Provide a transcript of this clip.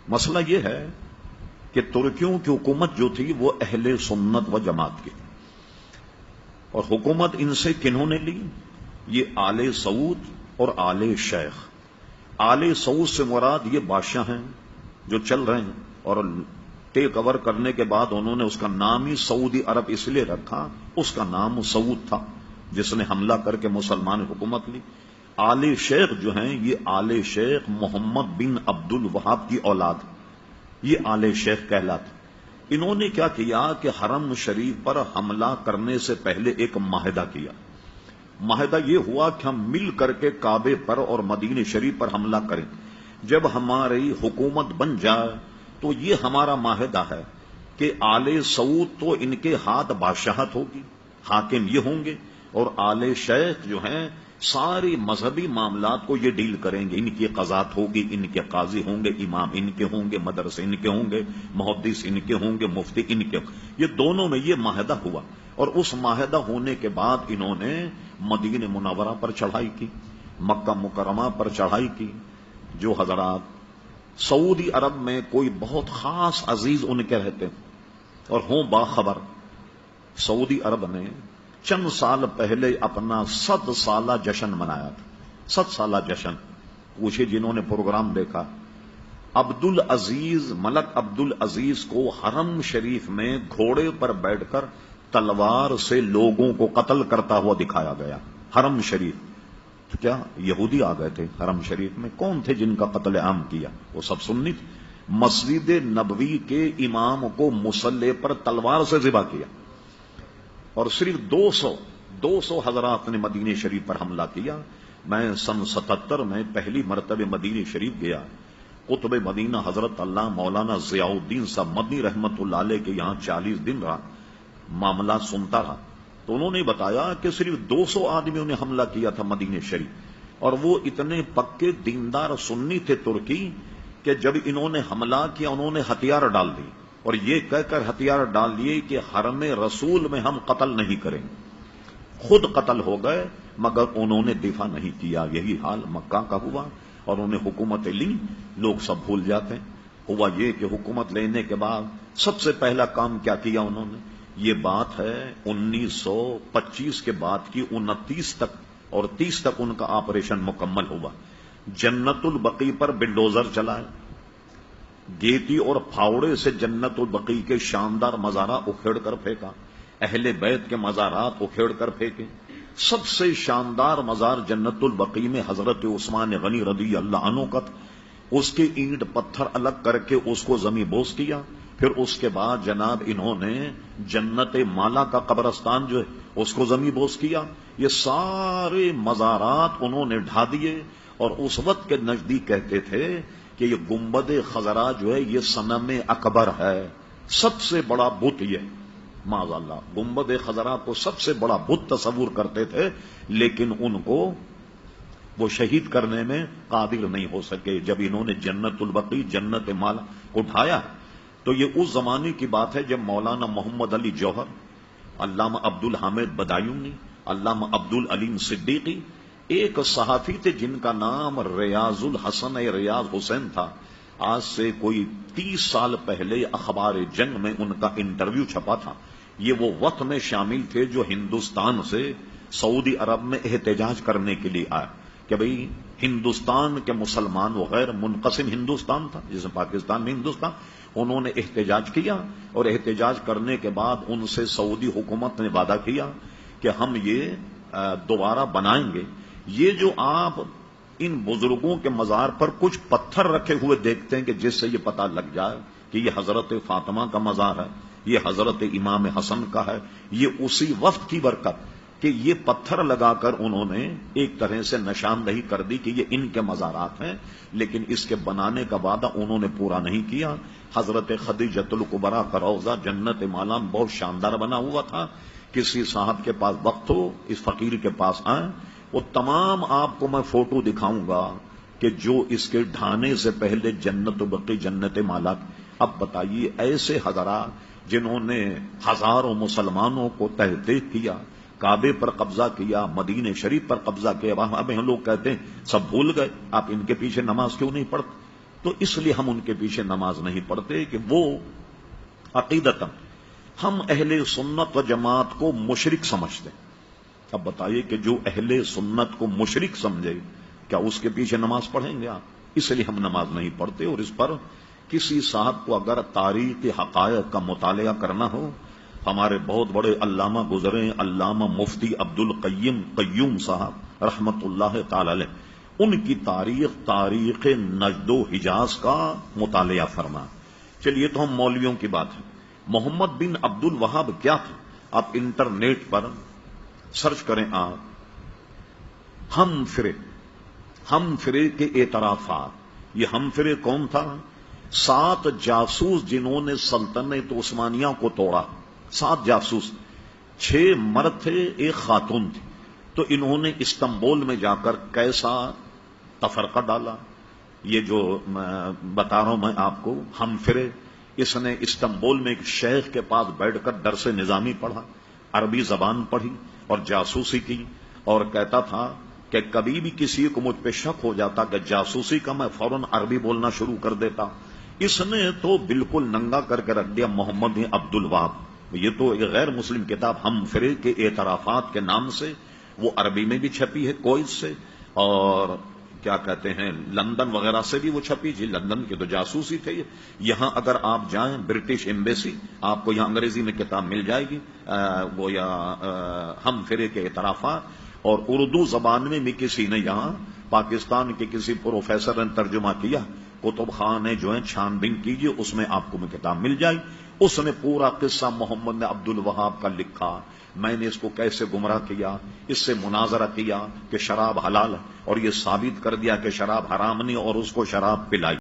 مسئلہ یہ ہے کہ ترکیوں کی حکومت جو تھی وہ اہل سنت و جماعت کی، اور حکومت ان سے کنہوں نے لی؟ یہ آل سعود اور آل شیخ۔ آل سعود سے مراد یہ بادشاہ ہیں جو چل رہے ہیں، اور ٹیک اوور کرنے کے بعد انہوں نے اس کا نام ہی سعودی عرب اس لیے رکھا، اس کا نام سعود تھا جس نے حملہ کر کے مسلمان حکومت لی۔ آل شیخ جو ہیں یہ آل شیخ محمد بن عبد الوہاب کی اولاد، یہ آل شیخ کہلاتے۔ انہوں نے کیا کیا کہ حرم شریف پر حملہ کرنے سے پہلے ایک معاہدہ کیا۔ معاہدہ یہ ہوا کہ ہم مل کر کے کعبے پر اور مدینہ شریف پر حملہ کریں، جب ہماری حکومت بن جائے تو یہ ہمارا معاہدہ ہے کہ آل سعود تو ان کے ہاتھ بادشاہت ہوگی، حاکم یہ ہوں گے، اور آل شیخ جو ہیں ساری مذہبی معاملات کو یہ ڈیل کریں گے، ان کی قضات ہوگی، ان کے قاضی ہوں گے، امام ان کے ہوں گے، مدرسے ان کے ہوں گے، محدث ان کے ہوں گے، مفتی ان کے۔ یہ دونوں میں یہ معاہدہ ہوا، اور اس معاہدہ ہونے کے بعد انہوں نے مدینہ منورہ پر چڑھائی کی، مکہ مکرمہ پر چڑھائی کی۔ جو حضرات سعودی عرب میں کوئی بہت خاص عزیز ان کے رہتے ہیں اور ہوں باخبر، سعودی عرب نے چند سال پہلے اپنا 100 سالہ جشن منایا تھا، 100 سالہ جشن۔ پوچھے جنہوں نے پروگرام دیکھا، ملک عبد العزیز کو حرم شریف میں گھوڑے پر بیٹھ کر تلوار سے لوگوں کو قتل کرتا ہوا دکھایا گیا۔ حرم شریف تو کیا یہودی آ گئے تھے حرم شریف میں؟ کون تھے جن کا قتل عام کیا؟ وہ سب سنی تھے۔ مسجد نبوی کے امام کو مصلی پر تلوار سے ذبح کیا، اور صرف 200 حضرات نے مدینہ شریف پر حملہ کیا۔ میں سن 77 میں پہلی مرتبہ مدینہ شریف گیا، قطب مدینہ حضرت اللہ مولانا ضیاء الدین صاحب مدنی رحمت اللہ علیہ کے یہاں 40 دن رہا، معاملات سنتا رہا، تو انہوں نے بتایا کہ صرف 200 آدمیوں نے حملہ کیا تھا مدینہ شریف، اور وہ اتنے پکے دیندار سنی تھے ترکی کہ جب انہوں نے حملہ کیا انہوں نے ہتھیار ڈال دی، اور یہ کہہ کر ہتھیار ڈال لیے کہ حرم رسول میں ہم قتل نہیں کریں۔ خود قتل ہو گئے مگر انہوں نے دفاع نہیں کیا۔ یہی حال مکہ کا ہوا، اور انہوں نے حکومتیں لی، لوگ سب بھول جاتے ہیں۔ ہوا یہ کہ حکومت لینے کے بعد سب سے پہلا کام کیا کیا انہوں نے؟ یہ بات ہے 1925 کے بعد کی 29 تک اور 30 تک ان کا آپریشن مکمل ہوا۔ جنت البقیع پر بلڈوزر چلائے، گیتی اور پھاوڑے سے جنت البقیع کے شاندار مزارات اکھیڑ کر پھینکا، اہل بیت کے مزارات اکھیڑ کر پھینکے۔ سب سے شاندار مزار جنت البقیع میں حضرت عثمان غنی رضی اللہ عنہ کا تھا، اس کے اینٹ پتھر الگ کر کے اس کو زمیں بوس کیا۔ پھر اس کے بعد جناب انہوں نے جنت مالا کا قبرستان جو ہے اس کو زمیں بوس کیا۔ یہ سارے مزارات انہوں نے ڈھا دیے، اور اس وقت کے نزدیک کہتے تھے کہ یہ گنبد خضرا جو ہے یہ صنم اکبر ہے، سب سے بڑا بت یہ، معاذ اللہ گنبد خضرا کو سب سے بڑا بت تصور کرتے تھے، لیکن ان کو وہ شہید کرنے میں قادر نہیں ہو سکے۔ جب انہوں نے جنت البقیع جنت مالا کو ڈھایا تو یہ اس زمانے کی بات ہے جب مولانا محمد علی جوہر، علامہ عبد الحامد بدایونی، علامہ عبد العلیم صدیقی، ایک صحافی تھے جن کا نام ریاض الحسن ریاض حسین تھا۔ آج سے کوئی 30 سال پہلے اخبار جنگ میں ان کا انٹرویو چھپا تھا۔ یہ وہ وقت میں شامل تھے جو ہندوستان سے سعودی عرب میں احتجاج کرنے کے لیے آئے کہ بھئی ہندوستان کے مسلمان وغیر منقسم ہندوستان تھا جس میں پاکستان میں ہندوستان، انہوں نے احتجاج کیا، اور احتجاج کرنے کے بعد ان سے سعودی حکومت نے وعدہ کیا کہ ہم یہ دوبارہ بنائیں گے۔ یہ جو آپ ان بزرگوں کے مزار پر کچھ پتھر رکھے ہوئے دیکھتے ہیں کہ جس سے یہ پتہ لگ جائے کہ یہ حضرت فاطمہ کا مزار ہے، یہ حضرت امام حسن کا ہے، یہ اسی وقت کی برکت کہ یہ پتھر لگا کر انہوں نے ایک طرح سے نشاندہی کر دی کہ یہ ان کے مزارات ہیں، لیکن اس کے بنانے کا وعدہ انہوں نے پورا نہیں کیا۔ حضرت خدیجۃ الکبریٰ کا روضہ جنت مالا بہت شاندار بنا ہوا تھا۔ کسی صاحب کے پاس وقت ہو اس فقیر کے پاس آئیں، وہ تمام آپ کو میں فوٹو دکھاؤں گا کہ جو اس کے ڈھانے سے پہلے جنت البقیع جنت مالا۔ اب بتائیے ایسے حضرات جنہوں نے ہزاروں مسلمانوں کو تحقیق کیا، کعبے پر قبضہ کیا، مدینہ شریف پر قبضہ کیا، وہاں اب ہم لوگ کہتے ہیں سب بھول گئے، آپ ان کے پیچھے نماز کیوں نہیں پڑھتے؟ تو اس لیے ہم ان کے پیچھے نماز نہیں پڑھتے کہ وہ عقیدتاً ہم اہل سنت و جماعت کو مشرک سمجھتے ہیں۔ اب بتائیے کہ جو اہل سنت کو مشرک سمجھے کیا اس کے پیچھے نماز پڑھیں گے آپ؟ اس لیے ہم نماز نہیں پڑھتے۔ اور اس پر کسی صاحب کو اگر تاریخ حقائق کا مطالعہ کرنا ہو، ہمارے بہت بڑے علامہ گزرے، علامہ مفتی عبد القیم قیوم صاحب رحمت اللہ تعالی علیہ، ان کی تاریخ نجد و حجاز کا مطالعہ فرما۔ چلیے تو ہم مولویوں کی بات ہے، محمد بن عبد الوہاب کیا تھا؟ آپ انٹرنیٹ پر سرچ کریں آپ، ہم فرے کے اعترافات۔ یہ ہم فرے کون تھا؟ 7 جاسوس جنہوں نے سلطنت عثمانیہ کو توڑا، 7 جاسوس، 6 مرد تھے، 1 خاتون تھی۔ تو انہوں نے استنبول میں جا کر کیسا تفرقہ ڈالا، یہ جو بتا رہا ہوں میں آپ کو، ہم فرے، اس نے استنبول میں ایک شیخ کے پاس بیٹھ کر درس نظامی پڑھا، عربی زبان پڑھی اور جاسوسی کی، اور کہتا تھا کہ کبھی بھی کسی کو مجھ پہ شک ہو جاتا کہ جاسوسی کا، میں فوراً عربی بولنا شروع کر دیتا۔ اس نے تو بالکل ننگا کر کے رکھ دیا محمد بن عبد الوہاب۔ یہ تو ایک غیر مسلم کتاب ہم فرے کے اعترافات کے نام سے، وہ عربی میں بھی چھپی ہے کویت سے، اور کیا کہتے ہیں لندن وغیرہ سے بھی وہ چھپی، جی لندن کے تو جاسوس ہی تھے۔ یہاں اگر آپ جائیں برٹش ایمبیسی، آپ کو یہاں انگریزی میں کتاب مل جائے گی، وہ یا ہم فرے کے اعترافات، اور اردو زبان میں بھی کسی نے یہاں پاکستان کے کسی پروفیسر نے ترجمہ کیا، کتب خان ہے جو ہے، چھان بین کیجیے، اس میں آپ کو میں کتاب مل جائے۔ اس نے پورا قصہ محمد بن عبد الوہاب کا لکھا، میں نے اس کو کیسے گمراہ کیا، اس سے مناظرہ کیا کہ شراب حلال ہے، اور یہ ثابت کر دیا کہ شراب حرام نہیں، اور اس کو شراب پلائی۔